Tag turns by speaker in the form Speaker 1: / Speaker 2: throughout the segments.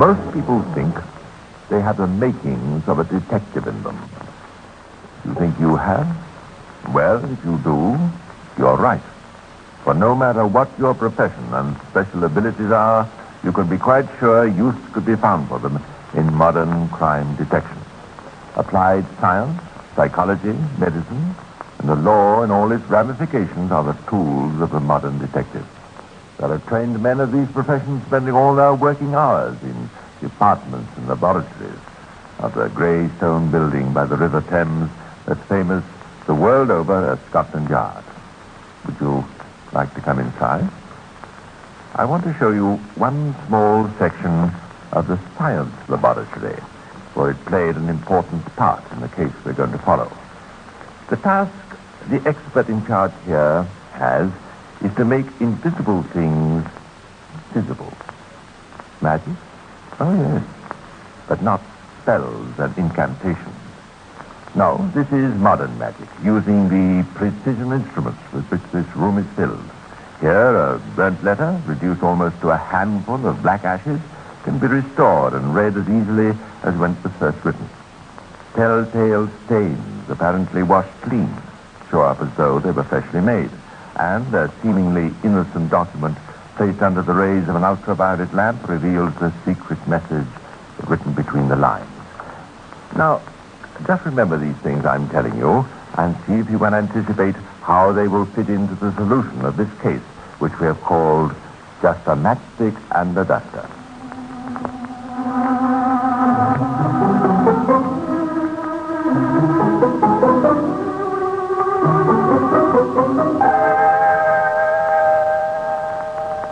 Speaker 1: Most people think they have the makings of a detective in them. You think you have? Well, if you do, you're right. For no matter what your profession and special abilities are, you can be quite sure use could be found for them in modern crime detection. Applied science, psychology, medicine, and the law in all its ramifications are the tools of the modern detective. There are trained men of these professions spending all their working hours in departments and laboratories of the grey stone building by the River Thames that's famous the world over as Scotland Yard. Would you like to come inside? I want to show you one small section of the science laboratory, for it played an important part in the case we're going to follow. The task the expert in charge here has is to make invisible things visible. Magic? Oh, yes. But not spells and incantations. No, this is modern magic, using the precision instruments with which this room is filled. Here, a burnt letter, reduced almost to a handful of black ashes, can be restored and read as easily as when it was first written. Telltale stains, apparently washed clean, show up as though they were freshly made. And a seemingly innocent document placed under the rays of an ultraviolet lamp reveals the secret message written between the lines. Now, just remember these things I'm telling you, and see if you can anticipate how they will fit into the solution of this case, which we have called Just a Matchstick and a Duster.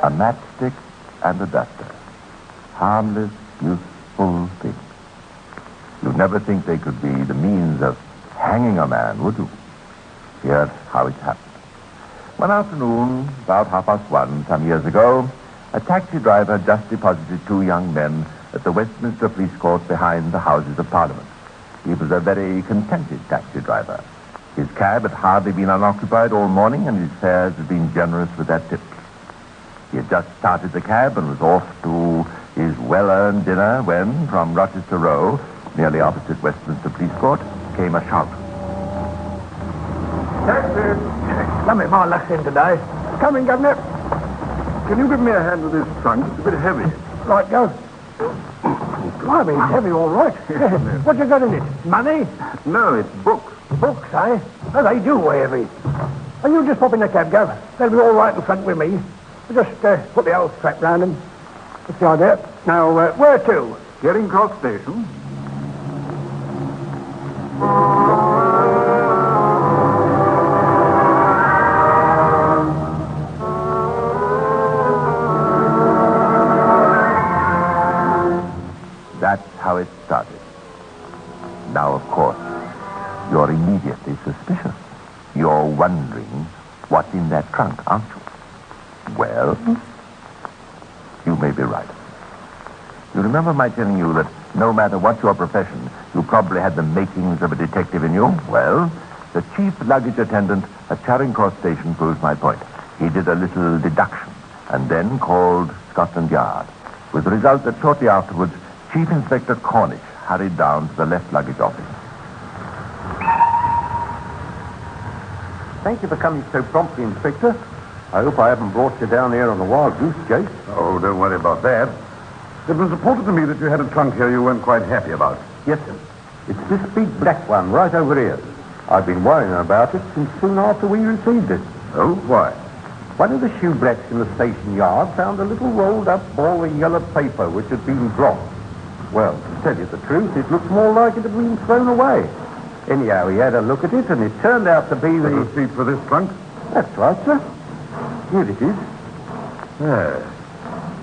Speaker 1: A matchstick and a duster. Harmless, useful things. You'd never think they could be the means of hanging a man, would you? Here's how it happened. One afternoon, about 1:30, some years ago, a taxi driver just deposited two young men at the Westminster Police Court behind the Houses of Parliament. He was a very contented taxi driver. His cab had hardly been unoccupied all morning, and his fares had been generous with their tips. He had just started the cab and was off to his well-earned dinner when, from Rochester Row, nearly opposite Westminster Police Court, came a shout.
Speaker 2: Taxi! Let me my luck's in today. Coming, Governor.
Speaker 3: Can you give me a hand with this trunk? It's a bit heavy.
Speaker 2: Right, go. Blimey, it's heavy, all right. What you got in it? Money?
Speaker 3: No, it's books.
Speaker 2: Books, eh? Oh, they do weigh heavy. And you just pop in the cab, Gov. They'll be all right in front with me. Just put the old strap round them. That's the idea. Now, where to?
Speaker 3: Getting Cross Station.
Speaker 1: That's how it started. Now, of course, you're immediately suspicious. You're wondering what's in that trunk, aren't you? Well, you may be right. You remember my telling you that no matter what your profession, you probably had the makings of a detective in you? Well, the chief luggage attendant at Charing Cross Station proves my point. He did a little deduction and then called Scotland Yard, with the result that shortly afterwards, Chief Inspector Cornish hurried down to the left luggage office.
Speaker 4: Thank you for coming so promptly, Inspector. I hope I haven't brought you down here on a wild goose chase.
Speaker 3: Oh, don't worry about that. It was reported to me that you had a trunk here you weren't quite happy about.
Speaker 4: Yes, sir. It's this big black one right over here. I've been worrying about it since soon after we received it.
Speaker 3: Oh, why?
Speaker 4: One of the shoeblacks in the station yard found a little rolled-up ball of yellow paper which had been dropped. Well, to tell you the truth, it looked more like it had been thrown away. Anyhow, he had a look at it, and it turned out to be
Speaker 3: The receipt for this trunk?
Speaker 4: That's right, sir. Here it is.
Speaker 3: Yes.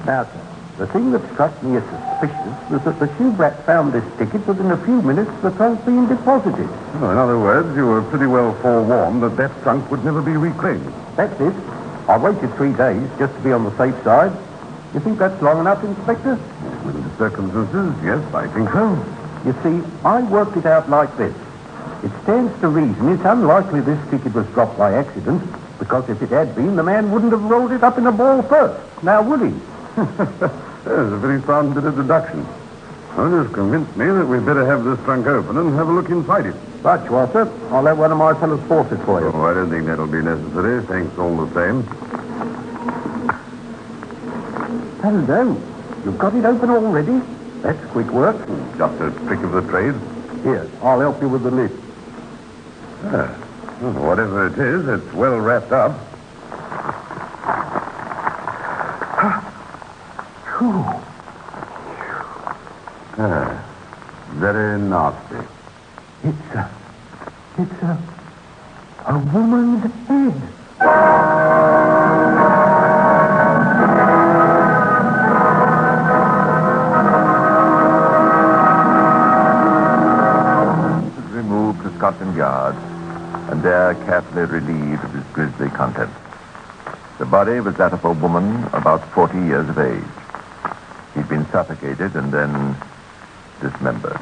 Speaker 4: Now, sir, the thing that struck me as suspicious was that the shoeblack found this ticket within a few minutes of the trunk being deposited.
Speaker 3: Well, in other words, you were pretty well forewarned that that trunk would never be reclaimed.
Speaker 4: That's it. I waited 3 days just to be on the safe side. You think that's long enough, Inspector?
Speaker 3: Under the circumstances, yes, I think so.
Speaker 4: You see, I worked it out like this. It stands to reason it's unlikely this ticket was dropped by accident, because if it had been, the man wouldn't have rolled it up in a ball first. Now, would he?
Speaker 3: That's a very sound bit of deduction. Well, it's convinced me that we'd better have this trunk open and have a look inside it.
Speaker 4: Right, you are, sir. I'll let one of my fellows force it for you.
Speaker 3: Oh, I don't think that'll be necessary. Thanks all the same.
Speaker 4: Hello. You've got it open already? That's quick work.
Speaker 3: Just a trick of the trade.
Speaker 4: Here, I'll help you with the lid.
Speaker 3: Well, whatever it is, it's well wrapped up. Very nasty.
Speaker 4: It's a woman's head.
Speaker 1: Removed to Scotland Yard and there carefully relieved of its grisly contents. The body was that of a woman about 40 years of age. She'd been suffocated and then dismembered.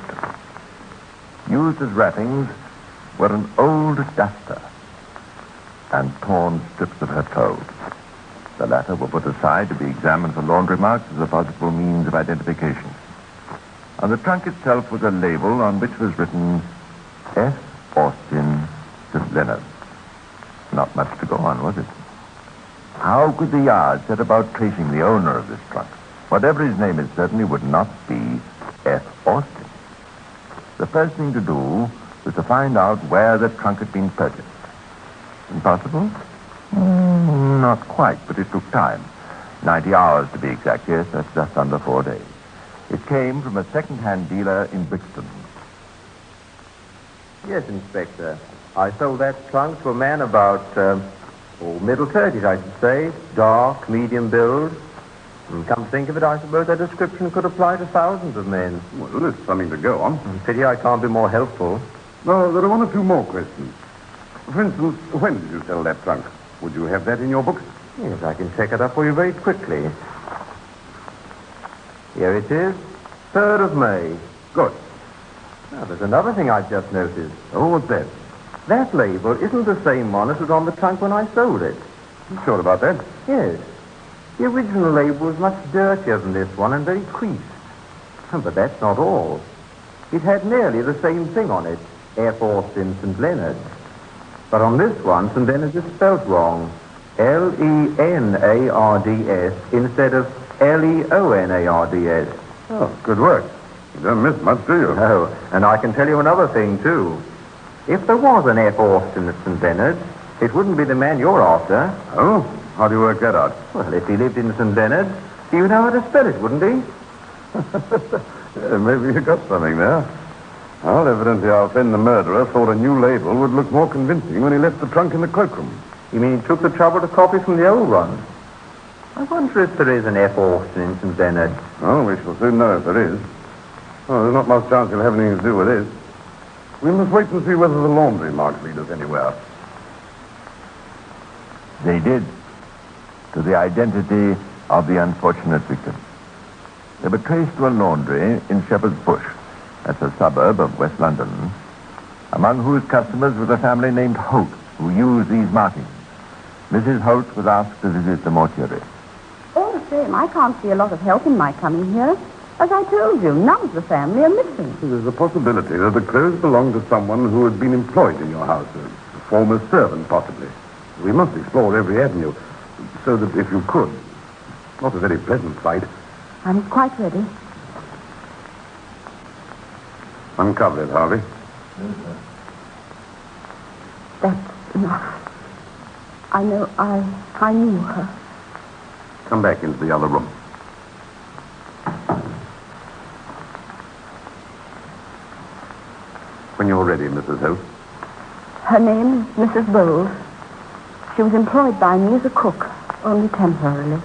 Speaker 1: Used as wrappings were an old duster and torn strips of her clothes. The latter were put aside to be examined for laundry marks as a possible means of identification. On the trunk itself was a label on which was written F. Austin, St. Leonard. Not much to go on, was it? How could the Yard set about tracing the owner of this trunk? Whatever his name, it certainly would not be F. Austin. The first thing to do was to find out where the trunk had been purchased. Impossible? Not quite, but it took time. 90 hours to be exact. Yes, that's just under 4 days. It came from a second-hand dealer in Brixton.
Speaker 4: Yes, Inspector. I sold that trunk to a man about, middle 30s, I should say. Dark, medium build. And come to think of it, I suppose that description could apply to thousands of men.
Speaker 3: Well, it's something to go on.
Speaker 4: Pity I can't be more helpful.
Speaker 3: No, there are one or two more questions. For instance, when did you sell that trunk? Would you have that in your books?
Speaker 4: Yes, I can check it up for you very quickly. Here it is, 3rd of May.
Speaker 3: Good.
Speaker 4: Now, there's another thing I've just noticed.
Speaker 3: Oh, what's that?
Speaker 4: That label isn't the same one as was on the trunk when I sold it.
Speaker 3: You sure about that?
Speaker 4: Yes. The original label was much dirtier than this one and very creased. But that's not all. It had nearly the same thing on it, F. Austin, St. Leonard. But on this one, St. Leonard is spelt wrong. Lenards instead of Leonards.
Speaker 3: Oh, good work. You don't miss much, do you?
Speaker 4: No, and I can tell you another thing, too. If there was an F. Austin at St. Leonard, it wouldn't be the man you're after.
Speaker 3: Oh? How do you work that out?
Speaker 4: Well, if he lived in St. Leonard, you'd know how to spell it, wouldn't he?
Speaker 3: Yeah, maybe you got something there. Well, evidently our friend the murderer thought a new label would look more convincing when he left the trunk in the cloakroom.
Speaker 4: You mean he took the trouble to copy from the old one? I wonder if there is an F. Austin in St. Leonard.
Speaker 3: Oh, we shall soon know if there is. Oh, there's not much chance he'll have anything to do with this. We must wait and see whether the laundry marks lead us anywhere.
Speaker 1: They did, to the identity of the unfortunate victim. They were traced to a laundry in Shepherd's Bush. That's a suburb of West London, among whose customers was a family named Holt, who used these markings. Mrs. Holt was asked to visit the mortuary.
Speaker 5: All the same, I can't see a lot of help in my coming here. As I told you, none of the family are missing.
Speaker 3: There's a possibility that the clothes belonged to someone who had been employed in your house, a former servant, possibly. We must explore every avenue, so that if you could, not a very pleasant sight.
Speaker 5: I'm quite ready.
Speaker 3: Uncover it, Harvey.
Speaker 5: That's enough. I know I knew her.
Speaker 3: Come back into the other room. When you're ready, Mrs. Holt.
Speaker 5: Her name is Mrs. Bowles. She was employed by me as a cook, only temporarily.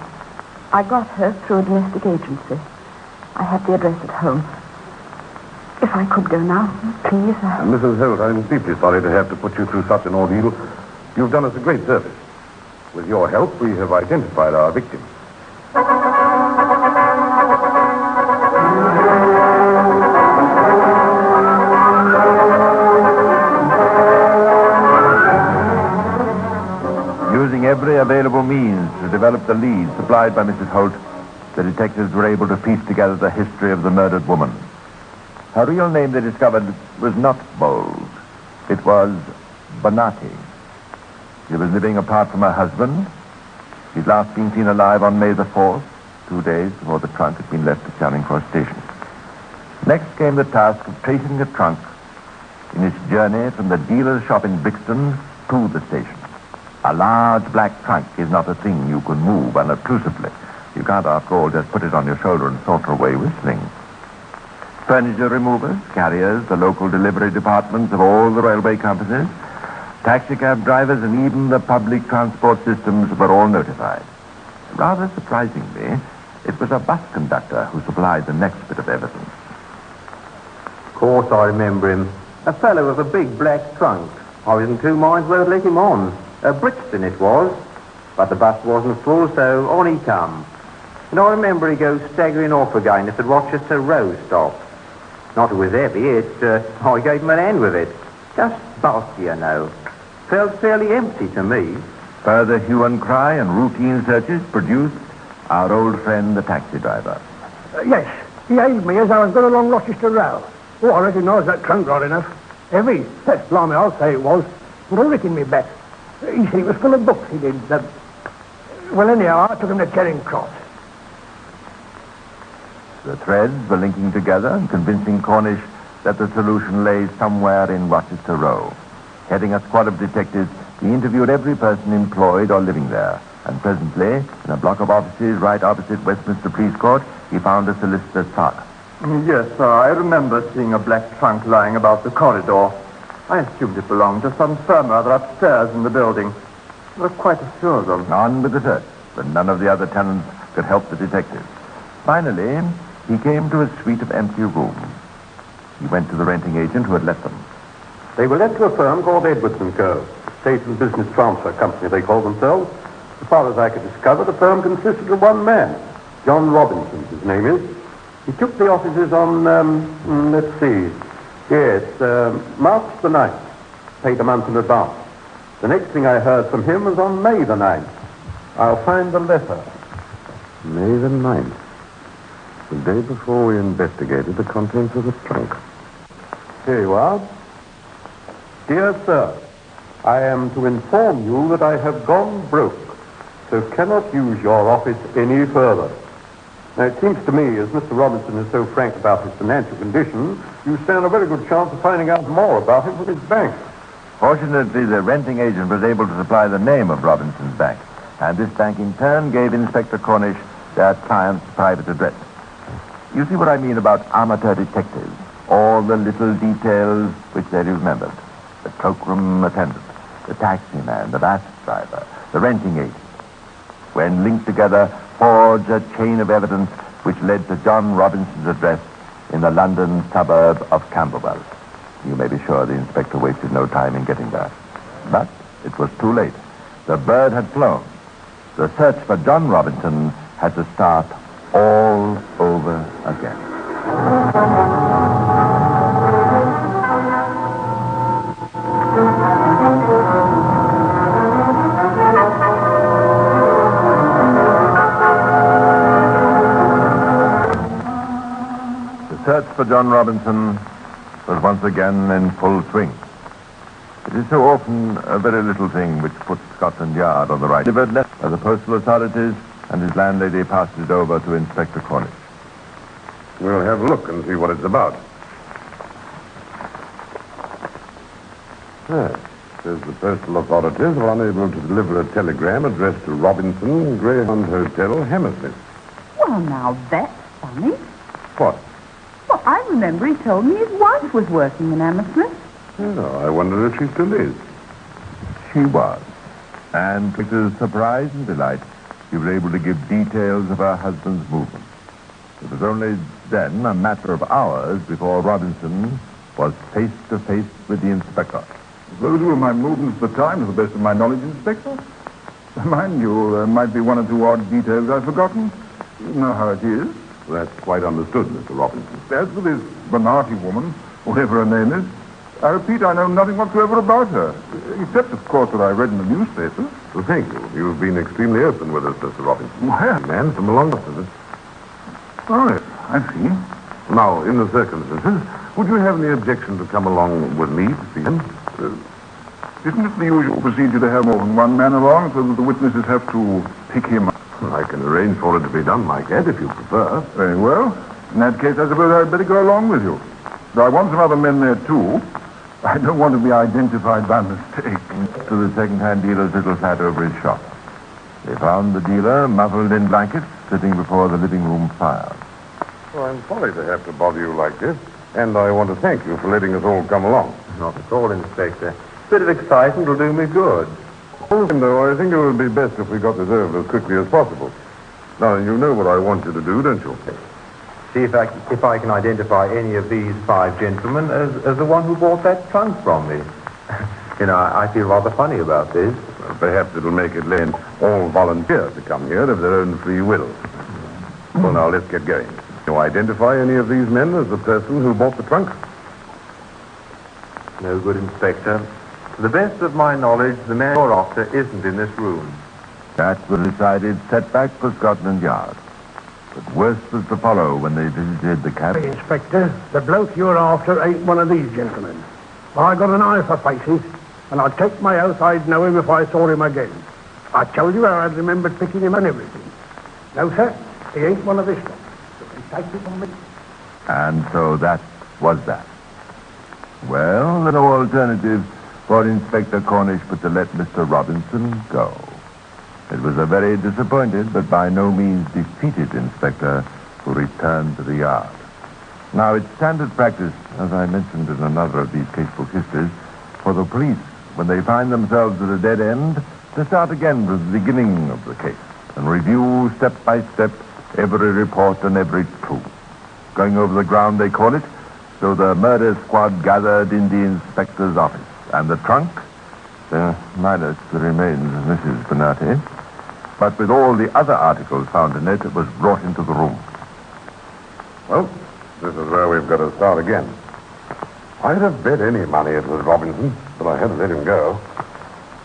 Speaker 5: I got her through a domestic agency. I have the address at home. If I could go now, please.
Speaker 3: Mrs. Holt, I'm deeply sorry to have to put you through such an ordeal. You've done us a great service. With your help, we have identified our victim.
Speaker 1: Using every available means to develop the lead supplied by Mrs. Holt, the detectives were able to piece together the history of the murdered woman. Her real name, they discovered, was not Bowles. It was Bonatti. She was living apart from her husband. She'd last been seen alive on May the 4th, 2 days before the trunk had been left at Charing Cross Station. Next came the task of tracing the trunk in its journey from the dealer's shop in Brixton to the station. A large black trunk is not a thing you can move unobtrusively. You can't, after all, just put it on your shoulder and saunter away whistling. Furniture removers, carriers, the local delivery departments of all the railway companies, taxicab drivers, and even the public transport systems were all notified. Rather surprisingly, it was a bus conductor who supplied the next bit of evidence.
Speaker 4: Of course I remember him. A fellow with a big black trunk. I was in two minds whether to let him on. Brixton it was. But the bus wasn't full, so on he come. And I remember he goes staggering off again at the Rochester Row stop. Not it was heavy, I gave him an hand with it. Just bulky, you know. Felt fairly empty to me.
Speaker 1: Further hue and cry and routine searches produced our old friend, the taxi driver.
Speaker 2: Yes, he hailed me as I was going along Rochester Row. Oh, I recognised that trunk right enough. Heavy. Yes, blimey, I'll say it was. But I reckon me bet. He said it was full of books, he did. Well, anyhow, I took him to Charing Cross.
Speaker 1: The threads were linking together and convincing Cornish that the solution lay somewhere in Rochester Row. Heading a squad of detectives, he interviewed every person employed or living there. And presently, in a block of offices right opposite Westminster Police Court, he found a solicitor's clerk.
Speaker 6: Yes, sir. I remember seeing a black trunk lying about the corridor. I assumed it belonged to some firm or other upstairs in the building. I was quite assured of.
Speaker 1: On with the search, but none of the other tenants could help the detectives. Finally, he came to a suite of empty rooms. He went to the renting agent who had let them.
Speaker 3: They were let to a firm called Edwards & Co. State and Business Transfer Company, they call themselves. As far as I could discover, the firm consisted of one man. John Robinson, his name is. He took the offices on, let's see. Yes, March the 9th. Paid a month in advance. The next thing I heard from him was on May the 9th. I'll find the letter. May the 9th. The day before we investigated the contents of the trunk. Here you are. Dear sir, I am to inform you that I have gone broke, so cannot use your office any further. Now, it seems to me, as Mr. Robinson is so frank about his financial condition, you stand a very good chance of finding out more about him from his bank.
Speaker 1: Fortunately, the renting agent was able to supply the name of Robinson's bank, and this bank in turn gave Inspector Cornish their client's private address. You see what I mean about amateur detectives? All the little details which they remembered. The cloakroom attendant, the taxi man, the bus driver, the renting agent. When linked together, forged a chain of evidence which led to John Robinson's address in the London suburb of Camberwell. You may be sure the inspector wasted no time in getting there. But it was too late. The bird had flown. The search for John Robinson had to start all over again. The search for John Robinson was once again in full swing. It is so often a very little thing which puts Scotland Yard on the right. Delivered letter by the postal authorities, and his landlady passed it over to Inspector Cornish.
Speaker 3: We'll have a look and see what it's about. Yes, says the postal authorities are unable to deliver a telegram addressed to Robinson, Greyhound Hotel, Hammersmith.
Speaker 5: Well, now that's funny.
Speaker 3: What?
Speaker 5: Well, I remember he told me his wife was working in Hammersmith.
Speaker 3: Oh, I wonder if she still is.
Speaker 1: She was. And to his surprise and delight, she was able to give details of her husband's movements. It was only then a matter of hours before Robinson was face to face with the inspector.
Speaker 7: Those were my movements at the time, to the best of my knowledge, Inspector. Mind you, there might be one or two odd details I've forgotten. You know how it is.
Speaker 3: That's quite understood, Mr. Robinson.
Speaker 7: As for this Bonatti woman, whatever her name is, I repeat, I know nothing whatsoever about her, except, of course, what I read in the newspapers.
Speaker 3: Well, thank you. You've been extremely open with us, Mr. Robinson.
Speaker 7: Well,
Speaker 3: Man from along with us.
Speaker 7: Oh, yes, I see.
Speaker 3: Now, in the circumstances, would you have any objection to come along with me to see him?
Speaker 7: Isn't it the usual procedure to have more than one man along so that the witnesses have to pick him up?
Speaker 3: I can arrange for it to be done, my cat, if you prefer.
Speaker 7: Very well. In that case, I suppose I'd better go along with you. Though I want some other men there, too. I don't want to be identified by mistake.
Speaker 1: To the second-hand dealer's little flat over his shop. They found the dealer muffled in blankets, sitting before the living room fire.
Speaker 3: Well, I'm sorry to have to bother you like this, and I want to thank you for letting us all come along.
Speaker 4: Not at all, Inspector. A bit of excitement will do me good.
Speaker 3: Though, I think it would be best if we got this over as quickly as possible. Now, you know what I want you to do, don't you?
Speaker 4: See if I can identify any of these 5 gentlemen as the one who bought that trunk from me. I feel rather funny about this.
Speaker 3: Well, perhaps it'll make it lend all volunteers to come here of their own free will. Well, now, let's get going. Do you identify any of these men as the person who bought the trunk?
Speaker 4: No good, Inspector. To the best of my knowledge, the man you're after isn't in this room.
Speaker 1: That was a decided setback for Scotland Yard. But worse was to follow when they visited the cabin.
Speaker 2: Hey, Inspector, the bloke you're after ain't one of these gentlemen. I got an eye for faces, and I'd take my oath I'd know him if I saw him again. I told you how I'd remembered picking him and everything. No, sir, he ain't one of this lot. You can take it from me.
Speaker 1: And so that was that. Well, the no alternative for Inspector Cornish but to let Mr. Robinson go. It was a very disappointed but by no means defeated inspector who returned to the yard. Now, it's standard practice, as I mentioned in another of these casebook histories, for the police, when they find themselves at a dead end, to start again from the beginning of the case and review step by step every report and every clue. Going over the ground, they call it. So the murder squad gathered in the inspector's office. And the trunk, minus the remains of Mrs. Bernati, but with all the other articles found in it, was brought into the room.
Speaker 3: Well, this is where we've got to start again. I'd have bet any money it was Robinson, but I had to let him go.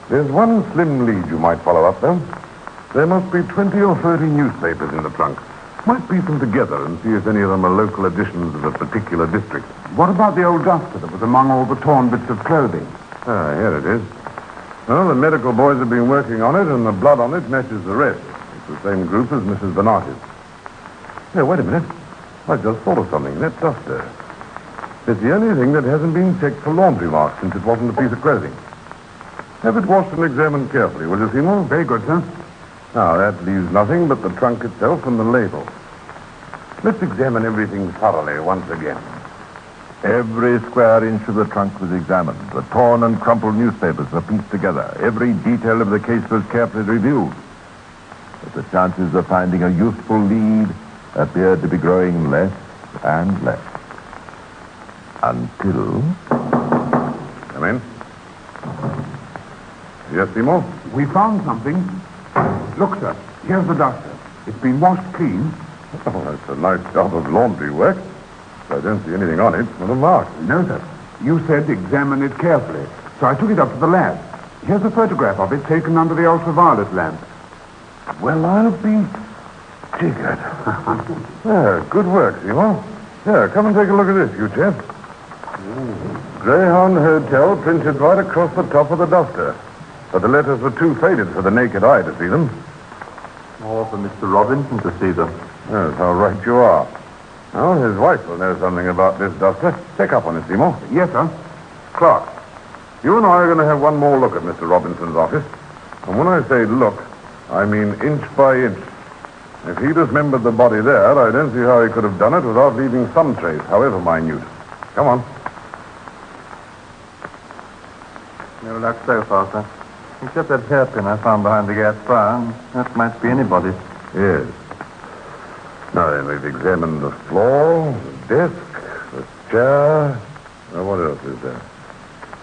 Speaker 3: There's one slim lead you might follow up, though. There must be 20 or 30 newspapers in the trunk. Might piece them together and see if any of them are local editions of a particular district.
Speaker 8: What about the old duster that was among all the torn bits of clothing?
Speaker 3: Ah, here it is. Well, the medical boys have been working on it, and the blood on it matches the rest. It's the same group as Mrs. Bernati's. Here, wait a minute. I just thought of something. That duster. It's the only thing that hasn't been checked for laundry marks since it wasn't a piece of clothing. Have it washed and examined carefully, will you, Seymour?
Speaker 8: Very good, sir.
Speaker 3: Now, that leaves nothing but the trunk itself and the label. Let's examine everything thoroughly once again.
Speaker 1: Every square inch of the trunk was examined. The torn and crumpled newspapers were pieced together. Every detail of the case was carefully reviewed. But the chances of finding a useful lead appeared to be growing less and less. Until...
Speaker 3: Come in. Yes, Seymour?
Speaker 8: We found something. Look, sir. Here's the duster. It's been washed clean.
Speaker 3: Oh, that's a nice job of laundry work. I don't see anything on it, not a mark.
Speaker 8: No, sir. You said examine it carefully. So I took it up to the lab. Here's a photograph of it taken under the ultraviolet lamp.
Speaker 3: Well, I'll be jiggered. Yeah, good work, Seymour. Yeah, come and take a look at this, you chap. Greyhound Hotel printed right across the top of the duster. But the letters were too faded for the naked eye to see them.
Speaker 4: Or for Mr. Robinson to see them.
Speaker 3: Yes, how right you are. Well, his wife will know something about this duster. Check up on it, Seymour.
Speaker 8: Yes, sir.
Speaker 3: Clark, you and I are going to have one more look at Mr. Robinson's office. And when I say look, I mean inch by inch. If he dismembered the body there, I don't see how he could have done it without leaving some trace, however minute. Come on.
Speaker 6: No luck so far, sir. Except that hairpin I found behind the gas fire. That might be anybody's.
Speaker 3: Yes. Now then, we've examined the floor, the desk, the chair. Now, what else is there?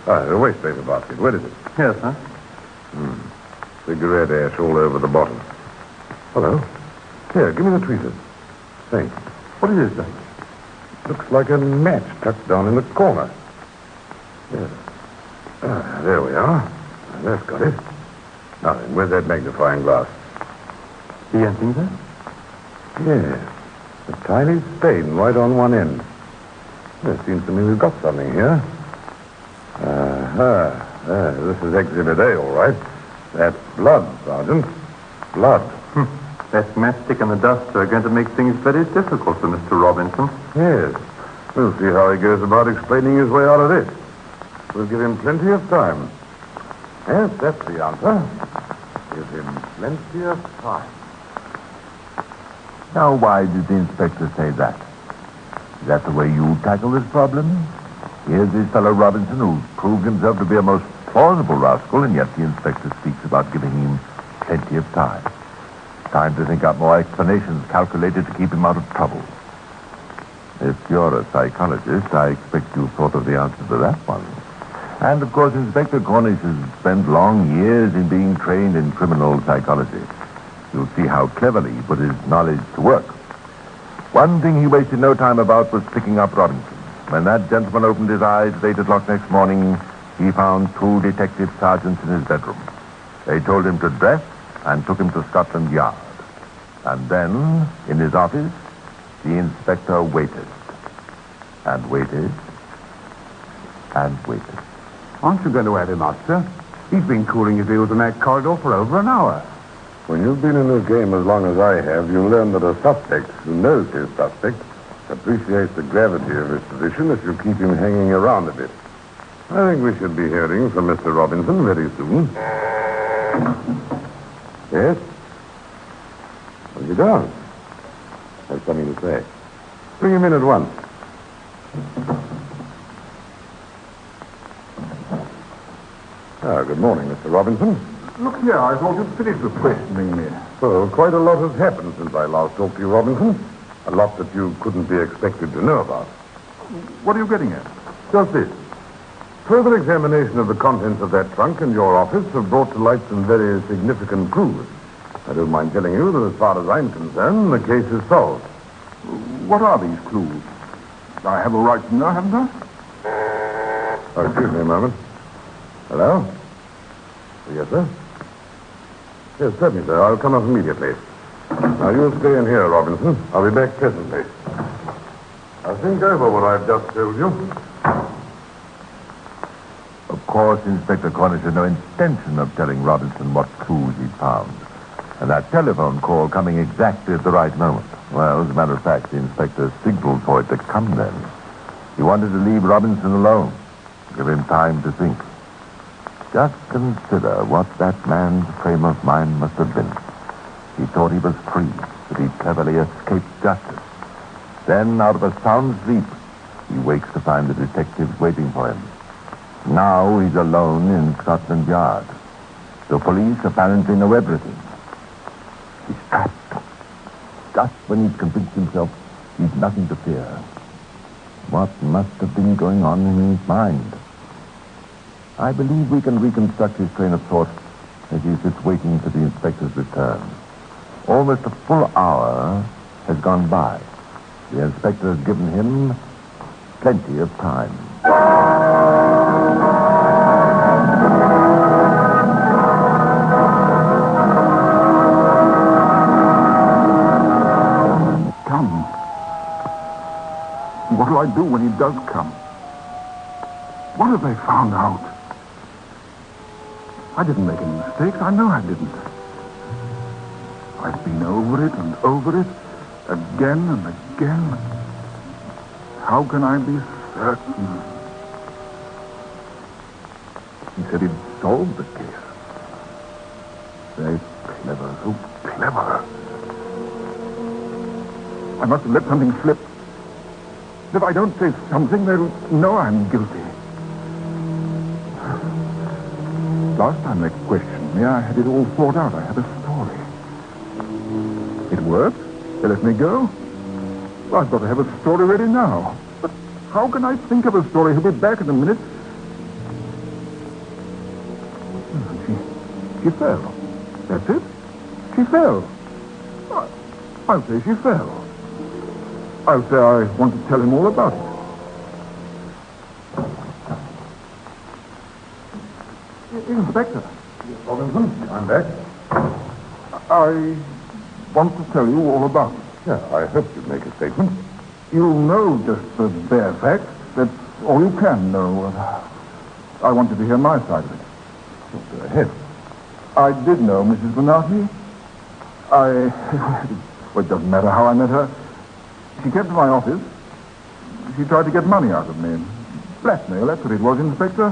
Speaker 3: Ah, the wastepaper basket. Where is it?
Speaker 6: Yes, sir.
Speaker 3: Cigarette ash all over the bottom. Hello. Here, give me the tweezers. Say,
Speaker 6: What is it, sir?
Speaker 3: looks like a match tucked down in the corner. Yes. Ah, there we are. That's got it. Now then, where's that magnifying glass?
Speaker 6: See anything, sir?
Speaker 3: Yes. A tiny stain right on one end. It seems to me we've got something here. This is Exhibit A, all right. That's blood, Sergeant. Blood.
Speaker 6: That matchstick and the duster are going to make things very difficult for Mr. Robinson.
Speaker 3: Yes. We'll see how he goes about explaining his way out of this. We'll give him plenty of time. Yes, that's the answer. Give him plenty of time.
Speaker 1: Now, why did the inspector say that? Is that the way you tackle this problem? Here's this fellow Robinson who's proved himself to be a most plausible rascal, and yet the inspector speaks about giving him plenty of time. Time to think up more explanations calculated to keep him out of trouble. If you're a psychologist, I expect you've thought of the answer to that one. And, of course, Inspector Cornish has spent long years in being trained in criminal psychology. You'll see how cleverly he put his knowledge to work. One thing he wasted no time about was picking up Robinson. When that gentleman opened his eyes at 8 o'clock next morning, he found 2 detective sergeants in his bedroom. They told him to dress and took him to Scotland Yard. And then, in his office, the inspector waited. And waited. And waited.
Speaker 8: Aren't you going to add him up, sir? He's been cooling his heels in that corridor for over an hour.
Speaker 3: When you've been in this game as long as I have, you'll learn that a suspect who knows his suspect appreciates the gravity of his position if you keep him hanging around a bit. I think we should be hearing from Mr. Robinson very soon. Yes? Well, he does. Has something to say. Bring him in at once. Good morning, Mr. Robinson.
Speaker 7: Look here, I thought you'd finished with questioning me.
Speaker 3: Well, quite a lot has happened since I last talked to you, Robinson. A lot that you couldn't be expected to know about.
Speaker 7: What are you getting at?
Speaker 3: Just this. Further examination of the contents of that trunk in your office have brought to light some very significant clues. I don't mind telling you that as far as I'm concerned, the case is solved.
Speaker 7: What are these clues? I have a right to know, haven't I?
Speaker 3: Oh, excuse me a moment. Hello? Yes, sir? Yes, certainly, sir. I'll come up immediately. Now, you stay in here, Robinson. I'll be back presently. Now, think over what I've just told you.
Speaker 1: Of course, Inspector Cornish had no intention of telling Robinson what clues he'd found. And that telephone call coming exactly at the right moment. Well, as a matter of fact, the inspector signaled for it to come then. He wanted to leave Robinson alone. Give him time to think. Just consider what that man's frame of mind must have been. He thought he was free, that he'd cleverly escaped justice. Then, out of a sound sleep, he wakes to find the detectives waiting for him. Now he's alone in Scotland Yard. The police apparently know everything. He's trapped. Just when he's convinced himself he's nothing to fear. What must have been going on in his mind? I believe we can reconstruct his train of thought as he sits waiting for the inspector's return. Almost a full hour has gone by. The inspector has given him plenty of time.
Speaker 7: Come. What do I do when he does come? What have they found out? I didn't make any mistakes. I know I didn't. I've been over it and over it, again and again. How can I be certain? He said he'd solved the case. Very clever, so clever. I must have let something slip. If I don't say something, they'll know I'm guilty. Last time they questioned me, I had it all thought out. I had a story. It worked. They let me go. Well, I've got to have a story ready now. But how can I think of a story? He'll be back in a minute. She fell. That's it. She fell. I'll say she fell. I'll say I want to tell him all about it. Inspector.
Speaker 3: Robinson, I'm back.
Speaker 7: I want to tell you all about it.
Speaker 3: Yeah, I hope you'd make a statement.
Speaker 7: You'll know just the bare facts. That's all you can know. I want you to hear my side of it.
Speaker 3: Go ahead.
Speaker 7: I did know Mrs. Bonatti. Well, it doesn't matter how I met her. She came to my office. She tried to get money out of me. Blackmail, that's what it was, Inspector.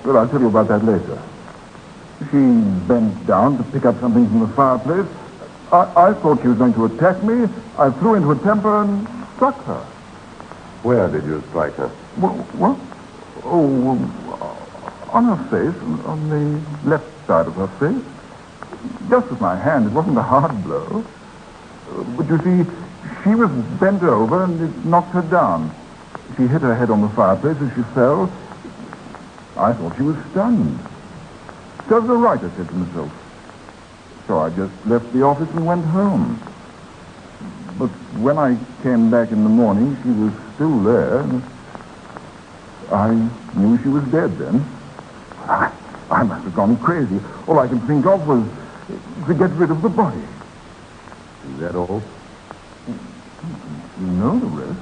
Speaker 7: Well, I'll tell you about that later. She bent down to pick up something from the fireplace. I thought she was going to attack me. I flew into a temper and struck her.
Speaker 3: Where did you strike her?
Speaker 7: What? Oh, on her face, on the left side of her face. Just with my hand. It wasn't a hard blow. But you see, she was bent over and it knocked her down. She hit her head on the fireplace as she fell. I thought she was stunned. Serves her right, I said to myself. So I just left the office and went home. But when I came back in the morning, she was still there. And I knew she was dead then. I must have gone crazy. All I could think of was to get rid of the body.
Speaker 3: Is that all?
Speaker 7: You know the rest.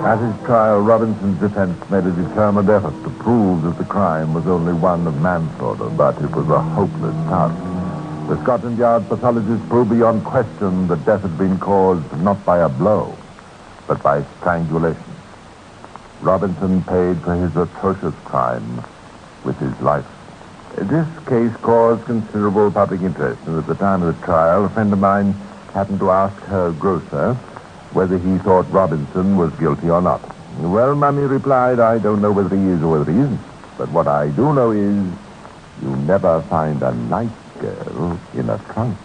Speaker 1: At his trial, Robinson's defense made a determined effort to prove that the crime was only one of manslaughter, but it was a hopeless task. The Scotland Yard pathologist proved beyond question that death had been caused not by a blow, but by strangulation. Robinson paid for his atrocious crime with his life. This case caused considerable public interest, and at the time of the trial, a friend of mine happened to ask her grocer whether he thought Robinson was guilty or not. Well, Mummy replied, I don't know whether he is or whether he isn't. But what I do know is you never find a nice girl in a trunk.